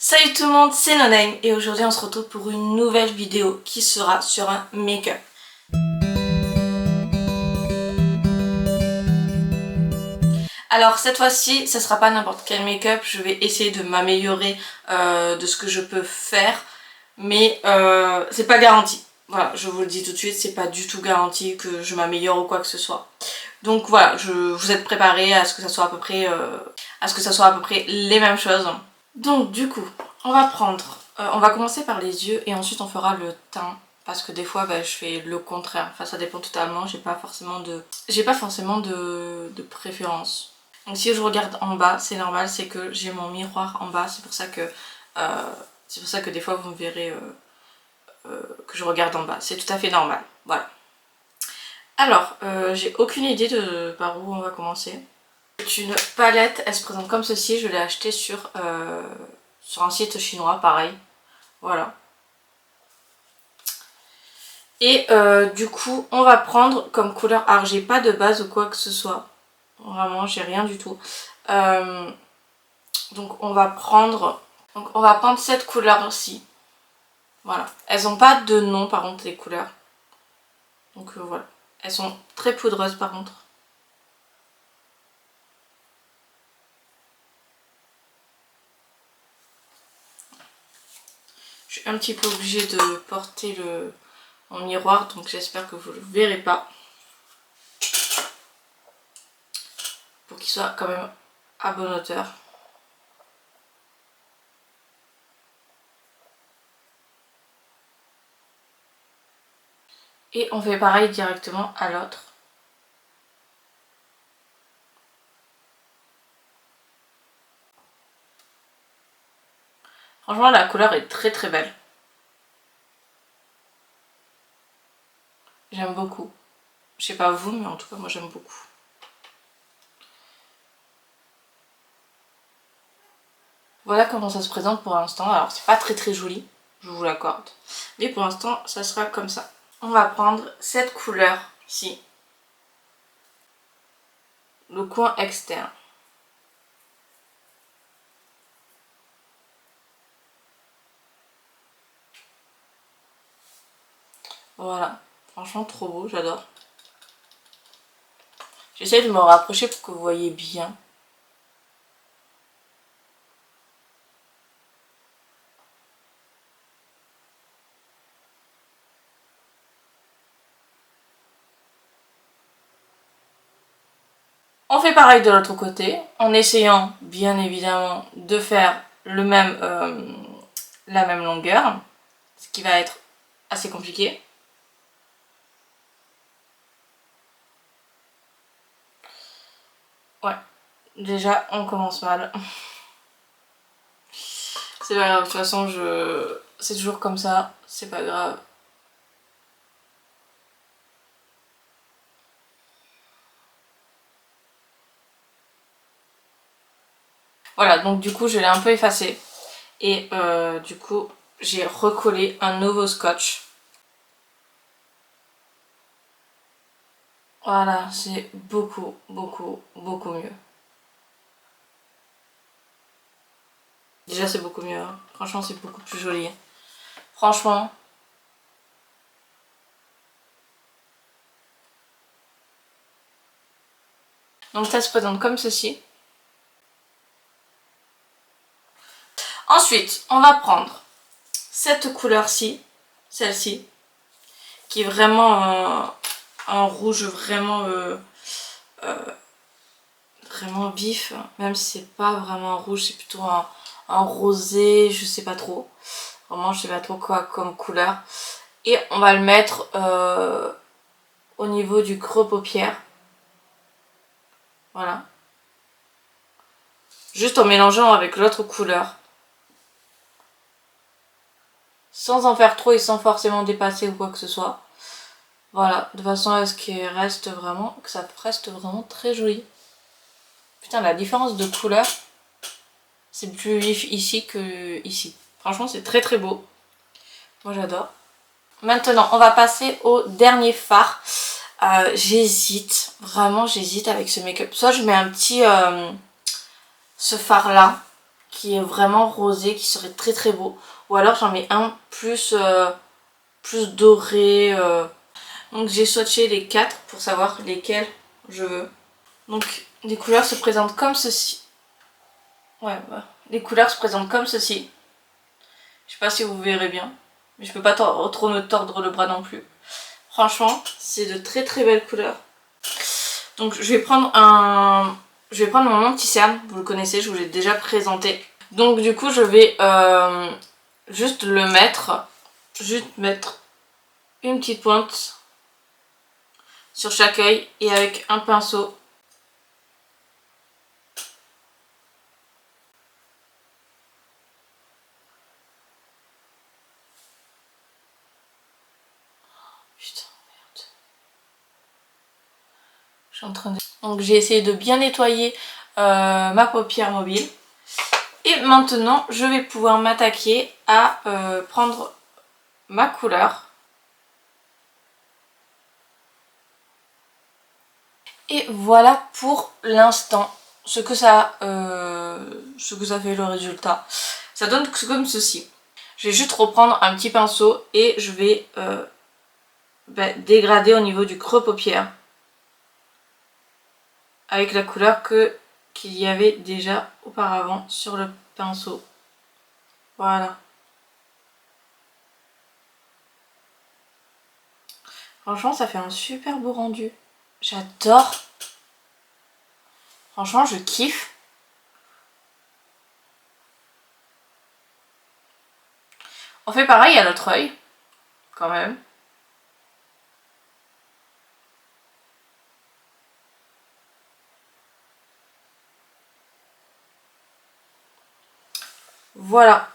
Salut tout le monde, c'est Noname et aujourd'hui on se retrouve pour une nouvelle vidéo qui sera sur un make-up. Alors cette fois-ci, ça sera pas n'importe quel make-up, je vais essayer de m'améliorer de ce que je peux faire, mais c'est pas garanti. Voilà, je vous le dis tout de suite, c'est pas du tout garanti que je m'améliore ou quoi que ce soit. Donc voilà, vous êtes préparés à ce que ça soit à peu près, les mêmes choses. Donc du coup, on va commencer par les yeux et ensuite on fera le teint. Parce que des fois je fais le contraire, enfin ça dépend totalement, j'ai pas forcément de préférence. Donc si je regarde en bas, c'est normal, c'est que j'ai mon miroir en bas, c'est pour ça que des fois vous me verrez que je regarde en bas, c'est tout à fait normal, voilà. Alors, j'ai aucune idée de par où on va commencer. C'est une palette, elle se présente comme ceci, je l'ai achetée sur un site chinois, pareil, voilà. Et du coup, on va prendre comme couleur, alors j'ai pas de base ou quoi que ce soit, vraiment j'ai rien du tout. Donc on va prendre cette couleur-ci, voilà. Elles ont pas de nom par contre les couleurs, donc voilà. Elles sont très poudreuses par contre. Je suis un petit peu obligée de porter mon miroir, donc j'espère que vous ne le verrez pas. Pour qu'il soit quand même à bonne hauteur. Et on fait pareil directement à l'autre. Franchement la couleur est très très belle. J'aime beaucoup. Je sais pas vous, mais en tout cas moi j'aime beaucoup. Voilà comment ça se présente pour l'instant. Alors c'est pas très très joli, je vous l'accorde. Mais pour l'instant ça sera comme ça. On va prendre cette couleur-ci. Le coin externe. Voilà. Franchement trop beau, j'adore. J'essaie de me rapprocher pour que vous voyez bien. On fait pareil de l'autre côté, en essayant bien évidemment de faire la même longueur, ce qui va être assez compliqué. Ouais, déjà on commence mal. C'est pas grave, de toute façon c'est toujours comme ça, c'est pas grave. Voilà, donc du coup je l'ai un peu effacé. Et du coup j'ai recollé un nouveau scotch. Voilà, c'est beaucoup mieux. Déjà c'est beaucoup mieux, hein. Franchement c'est beaucoup plus joli. Franchement. Donc ça se présente comme ceci. Ensuite, on va prendre cette couleur-ci, celle-ci, qui est vraiment un rouge vraiment vif, même si c'est pas vraiment un rouge, c'est plutôt un rosé, je sais pas trop. Vraiment, je sais pas trop quoi comme couleur. Et on va le mettre au niveau du creux paupière. Voilà. Juste en mélangeant avec l'autre couleur. Sans en faire trop et sans forcément dépasser ou quoi que ce soit. Voilà, de façon à ce que ça reste vraiment très joli. Putain, la différence de couleur, c'est plus vif ici que ici. Franchement, c'est très très beau. Moi, j'adore. Maintenant, on va passer au dernier fard. J'hésite, vraiment j'hésite avec ce make-up. Soit je mets un petit... ce fard là, qui est vraiment rosé, qui serait très très beau. Ou alors j'en mets un plus doré. Donc j'ai swatché les 4 pour savoir lesquels je veux. Donc les couleurs se présentent comme ceci. Ouais, bah. Les couleurs se présentent comme ceci. Je sais pas si vous verrez bien. Mais je peux pas trop me tordre le bras non plus. Franchement, c'est de très très belles couleurs. Donc je vais prendre mon anti-cerne. Vous le connaissez, je vous l'ai déjà présenté. Donc du coup je vais juste mettre une petite pointe sur chaque œil et avec un pinceau. Putain, merde. Je suis en train de... Donc j'ai essayé de bien nettoyer ma paupière mobile. Et maintenant, je vais pouvoir m'attaquer à prendre ma couleur. Et voilà pour l'instant ce que ça fait le résultat. Ça donne comme ceci. Je vais juste reprendre un petit pinceau et je vais dégrader au niveau du creux paupière. Avec la couleur qu'il y avait déjà auparavant sur le pinceau. Voilà. Franchement, ça fait un super beau rendu. J'adore. Franchement, je kiffe. On fait pareil à l'autre œil, quand même. Voilà.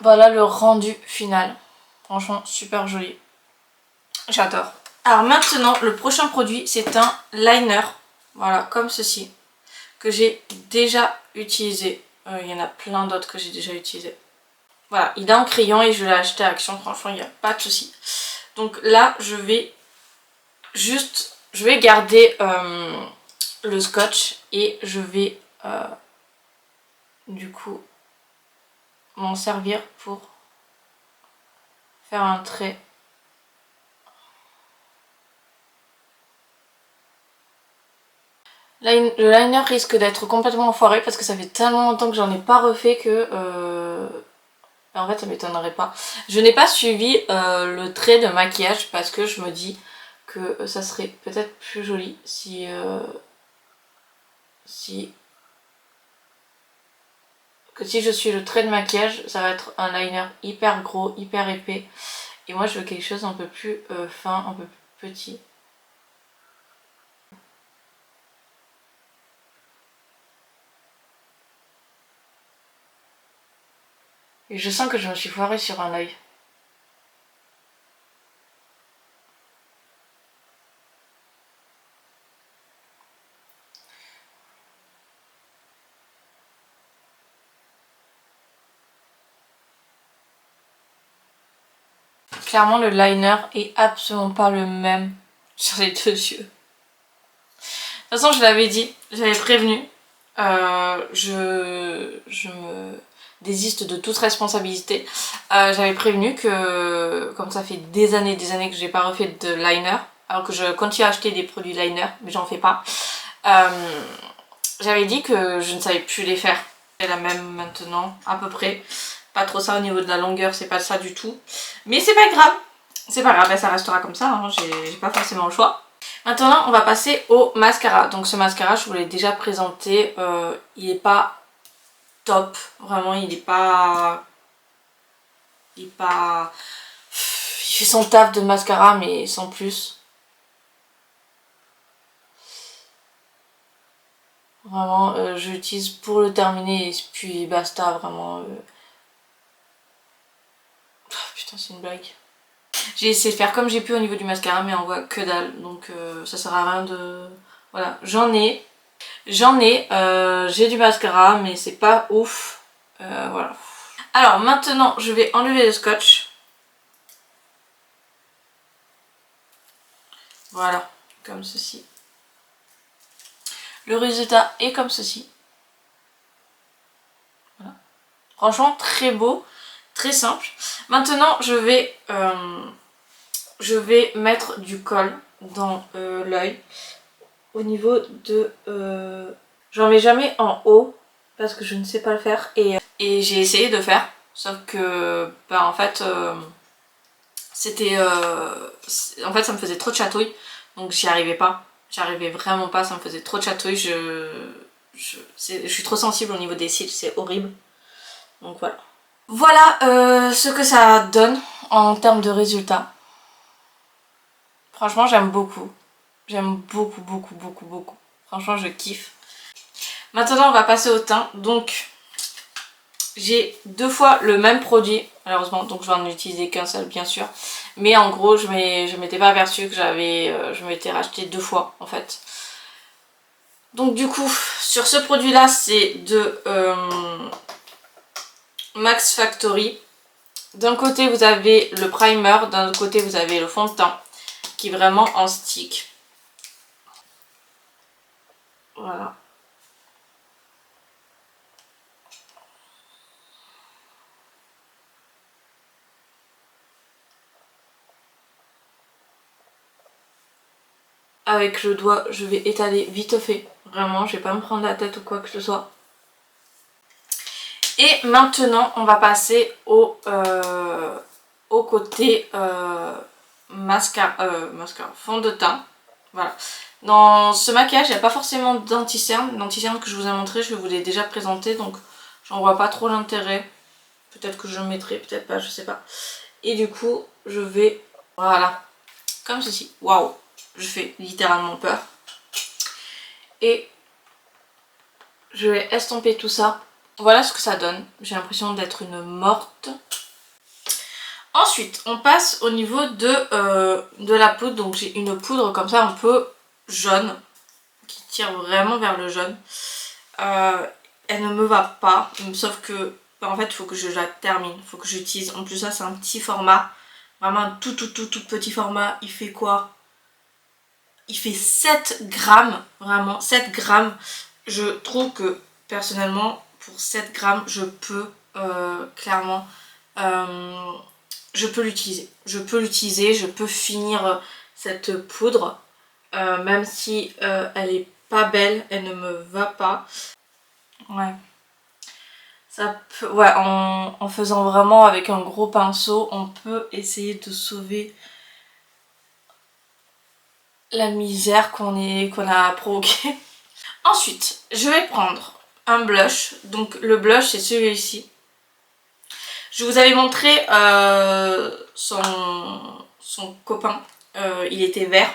Voilà le rendu final. Franchement, super joli. J'adore. Alors maintenant, le prochain produit, c'est un liner. Voilà, comme ceci. Que j'ai déjà utilisé. Il y en a plein d'autres que j'ai déjà utilisé. Voilà, il est en crayon et je l'ai acheté à Action. Franchement, il n'y a pas de souci. Donc là, je vais garder le scotch et je vais du coup m'en servir pour faire un trait. Le liner risque d'être complètement enfoiré parce que ça fait tellement longtemps que j'en ai pas refait que... En fait ça m'étonnerait pas. Je n'ai pas suivi le trait de maquillage parce que je me dis que ça serait peut-être plus joli si je suis le trait de maquillage, ça va être un liner hyper gros, hyper épais. Et moi je veux quelque chose un peu plus fin, un peu plus petit. Et je sens que je me suis foirée sur un œil. Clairement le liner est absolument pas le même sur les deux yeux. De toute façon je l'avais dit, j'avais prévenu. Je me désiste de toute responsabilité. J'avais prévenu que comme ça fait des années que j'ai pas refait de liner, alors que je continue à acheter des produits liner, mais j'en fais pas. J'avais dit que je ne savais plus les faire. C'est la même maintenant, à peu près. Pas trop ça au niveau de la longueur, c'est pas ça du tout. Mais c'est pas grave. C'est pas grave, ça restera comme ça, hein. J'ai pas forcément le choix. Maintenant, on va passer au mascara. Donc ce mascara, je vous l'ai déjà présenté. Il est pas top. Vraiment, il fait son taf de mascara, mais sans plus. Vraiment, je l'utilise pour le terminer et puis basta, vraiment. Oh, putain, c'est une blague. J'ai essayé de faire comme j'ai pu au niveau du mascara, mais on voit que dalle. Donc ça sert à rien de... Voilà, j'ai du mascara, mais c'est pas ouf. Voilà. Alors maintenant, je vais enlever le scotch. Voilà, comme ceci. Le résultat est comme ceci. Voilà. Franchement très beau, très simple. Maintenant je vais mettre du col dans l'œil. Au niveau de... j'en mets jamais en haut parce que je ne sais pas le faire. Et j'ai essayé de faire. Sauf que bah, en fait c'était... en fait ça me faisait trop de chatouille. Donc j'y arrivais pas. J'y arrivais vraiment pas, ça me faisait trop de chatouille. Je suis trop sensible au niveau des cils, c'est horrible. Donc voilà. Voilà ce que ça donne en termes de résultats. Franchement j'aime beaucoup. J'aime beaucoup, beaucoup, beaucoup, beaucoup. Franchement je kiffe. Maintenant on va passer au teint. Donc j'ai 2 fois le même produit. Malheureusement donc je vais en utiliser qu'un seul bien sûr. Mais en gros je m'étais pas aperçue que je m'étais racheté 2 fois en fait. Donc du coup sur ce produit là c'est de Max Factory. D'un côté vous avez le primer, d'un autre côté vous avez le fond de teint qui est vraiment en stick. Voilà. Avec le doigt je vais étaler vite fait. Vraiment je vais pas me prendre la tête ou quoi que ce soit. Et maintenant on va passer au côté mascara, fond de teint. Voilà. Dans ce maquillage il n'y a pas forcément d'anti-cerne. L'anti-cerne que je vous ai montré je vous l'ai déjà présenté donc j'en vois pas trop l'intérêt. Peut-être que je le mettrai, peut-être pas, je sais pas. Et du coup je vais, voilà, comme ceci. Waouh, je fais littéralement peur. Et je vais estomper tout ça. Voilà ce que ça donne. J'ai l'impression d'être une morte. Ensuite, on passe au niveau de la poudre. Donc j'ai une poudre comme ça un peu jaune, qui tire vraiment vers le jaune. Elle ne me va pas, sauf que en fait il faut que je la termine, il faut que j'utilise. En plus ça c'est un petit format, vraiment un tout petit format. Il fait quoi? Il fait 7 grammes, vraiment 7 grammes. Je trouve que personnellement pour 7 grammes je peux clairement je peux l'utiliser. Je peux finir cette poudre même si elle est pas belle, elle ne me va pas. Ouais. Ça peut, ouais, en faisant vraiment avec un gros pinceau, on peut essayer de sauver la misère qu'on a provoquée. Ensuite, je vais prendre un blush. Donc le blush c'est celui-ci. Je vous avais montré son copain, il était vert.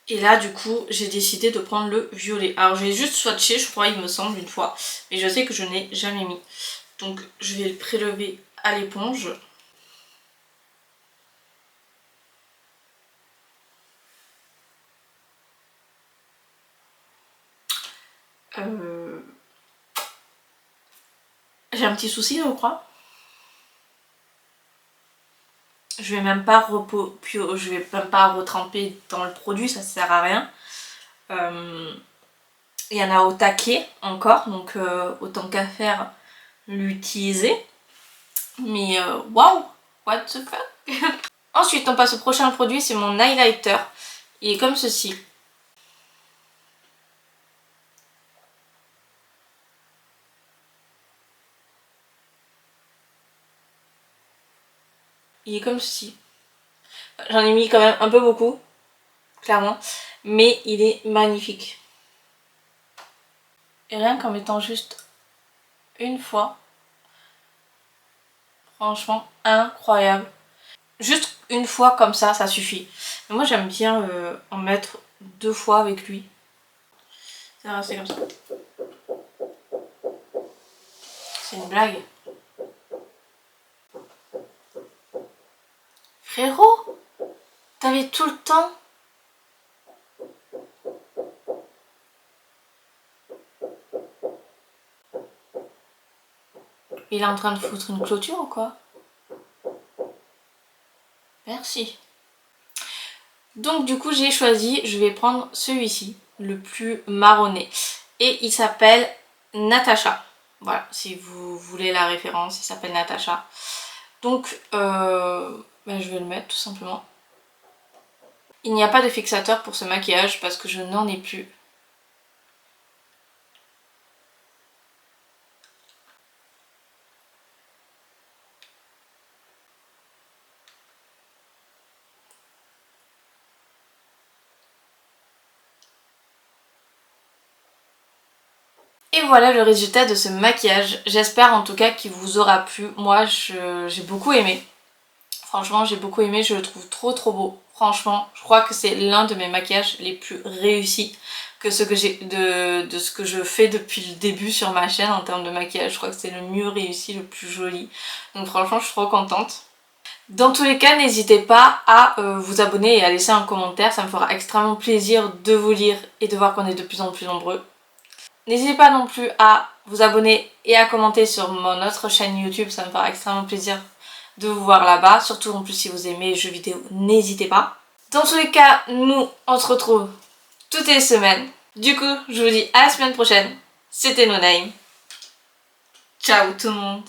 Et là du coup j'ai décidé de prendre le violet. Alors j'ai juste swatché je crois il me semble une fois. Mais je sais que je n'ai jamais mis. Donc je vais le prélever à l'éponge. J'ai un petit souci je crois. Je vais même pas retremper dans le produit, ça sert à rien. Il y en a au taquet encore, donc autant qu'à faire l'utiliser. Mais waouh, what the fuck. Ensuite on passe au prochain produit, c'est mon highlighter. Il est comme ceci. Il est comme ceci. J'en ai mis quand même un peu beaucoup, clairement. Mais il est magnifique. Et rien qu'en mettant juste une fois, franchement incroyable. Juste une fois comme ça suffit. Mais moi j'aime bien en mettre 2 fois avec lui. Ça va rester comme ça. C'est une blague. Frérot, t'avais tout le temps. Il est en train de foutre une clôture ou quoi? Merci. Donc du coup j'ai choisi, je vais prendre celui-ci, le plus marronné. Et il s'appelle Natasha. Voilà, si vous voulez la référence, il s'appelle Natacha. Donc, je vais le mettre tout simplement. Il n'y a pas de fixateur pour ce maquillage parce que je n'en ai plus. Et voilà le résultat de ce maquillage. J'espère en tout cas qu'il vous aura plu. Moi, j'ai beaucoup aimé. Franchement, j'ai beaucoup aimé. Je le trouve trop beau. Franchement, je crois que c'est l'un de mes maquillages les plus réussis que ce que j'ai de ce que je fais depuis le début sur ma chaîne en termes de maquillage. Je crois que c'est le mieux réussi, le plus joli. Donc franchement, je suis trop contente. Dans tous les cas, n'hésitez pas à vous abonner et à laisser un commentaire. Ça me fera extrêmement plaisir de vous lire et de voir qu'on est de plus en plus nombreux. N'hésitez pas non plus à vous abonner et à commenter sur mon autre chaîne YouTube, ça me fera extrêmement plaisir de vous voir là-bas. Surtout en plus si vous aimez les jeux vidéo, n'hésitez pas. Dans tous les cas, nous on se retrouve toutes les semaines. Du coup, je vous dis à la semaine prochaine. C'était No Name. Ciao tout le monde.